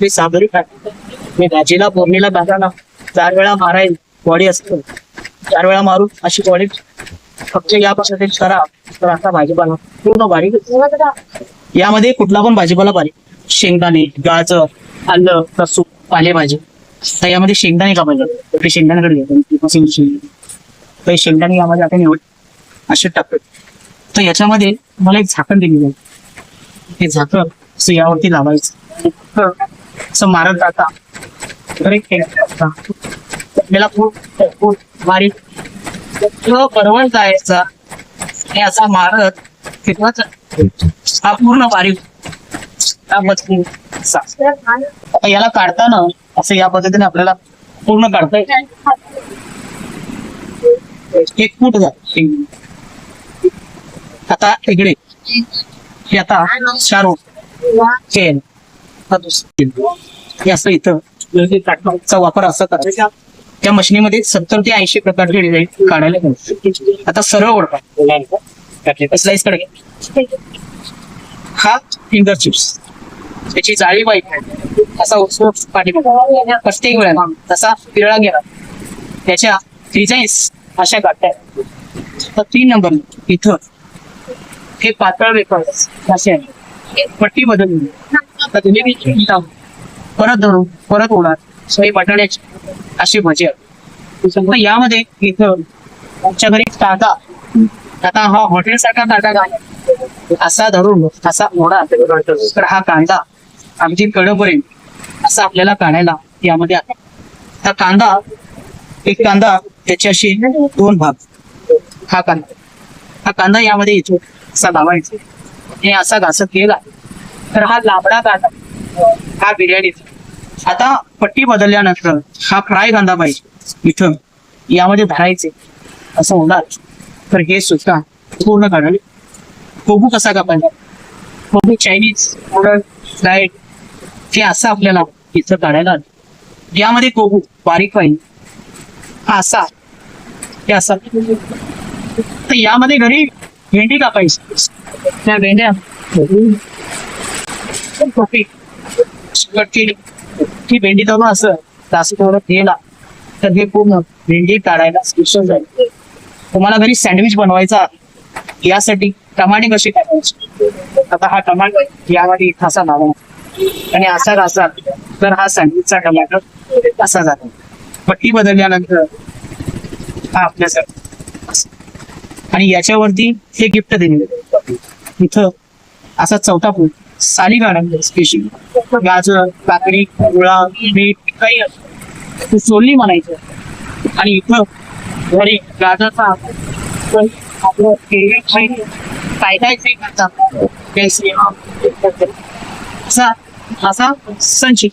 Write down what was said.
मी साबरी मी भाजीला फोडणीला घालायला 4 वेळा मारायला बॉडी असतो, 4 वेळा मारू अशी बॉडी फक्त या पद्धतीने करा तर असा भाजीपाला पूर्ण बारीक. यामध्ये कुठला पण भाजीपाला बारीक, शेंगदाणे, गाजर, आलं, लसूण, पालेभाजी. तर यामध्ये शेंगदाणे का पाहिजे, शेंगदाण्याकडे घ्यायचं तर शेंगदाणे यामध्ये आपण निवड असे टाकतो. तर याच्यामध्ये मला एक झाकण दिलेलं आहे, हे झाकण असं यावरती लावायचं, असं मारत जाता तर एक आपल्याला खूप बारीक परवड जायचा आणि असा मारत फिरवायचा हा पूर्ण बारीक आता याला काढताना असं या पद्धतीने आपल्याला पूर्ण काढता येईल. एक फूट झालं. आता इकडे हे आता 4 हे असं इथं चा वापर असा करायचा. त्या मशिनीमध्ये 70 ते 80 प्रकारचे डिझाईन काढायला घ्यायचे. आता सरळ ओळखा स्लाइस कडे हा फिंगर चिप्स त्याची जाळी पाहिजे असा पाठी प्रत्येक वेळेला तसा पिरळा गेला त्याच्या डिझाईन्स अशा काढताय. तर 3 नंबर इथं हे पातळ वेफर असे आहे, पट्टी बदलली परत धरून परत होणार सोयी बटाट्याची अशी भजी आहे. यामध्ये इथं आमच्या घरी कांदा, आता हा हॉटेल सारखा कांदा असा धरून असा मोडा तर हा कांदा अगदी कडपर्यंत असा आपल्याला काढायला यामध्ये आहे. हा कांदा एक कांदा त्याच्याशी 2 भाग हा कांदा यामध्ये येतो असा लावायचा आणि असा घासत गेला तर हा लांबडा कांदा हा बिर्याणीचा. आता पट्टी बदलल्यानंतर हा फ्राय कांदा पाहिजे इथं यामध्ये धरायचे असं होणार तर हे सुद्धा पूर्ण काढावे. कोबू कसा कापायचा, कोबू चायनीज डाएट हे असं आपल्याला इथं काढायला. यामध्ये कोबू बारीक पाहिजे हा असा हे असा. तर यामध्ये घरी भेंडी कापायची, त्या भेंड्या ती भेंडी धरून असं जास्त थोडं गेला तर हे पूर्ण भेंडी काढायला स्पेशल जाईल. तुम्हाला घरी सँडविच बनवायचा यासाठी टमाटे कसे टाकायचे, आता हा टमाटर यामध्ये असा लावायचा आणि असा घासा तर हा सँडविचचा टमाटर असा जातो. पट्टी बदलल्यानंतर हा आपल्यासाठी आणि याच्यावरती हे गिफ्ट दिलेलं इथं असा 4था फूट साली काढायला स्पेशल गाजर, काकडी, मुळा, मीठ काही सोलली म्हणायचं आणि इथं घरी गाजरचा आपलं असा संचित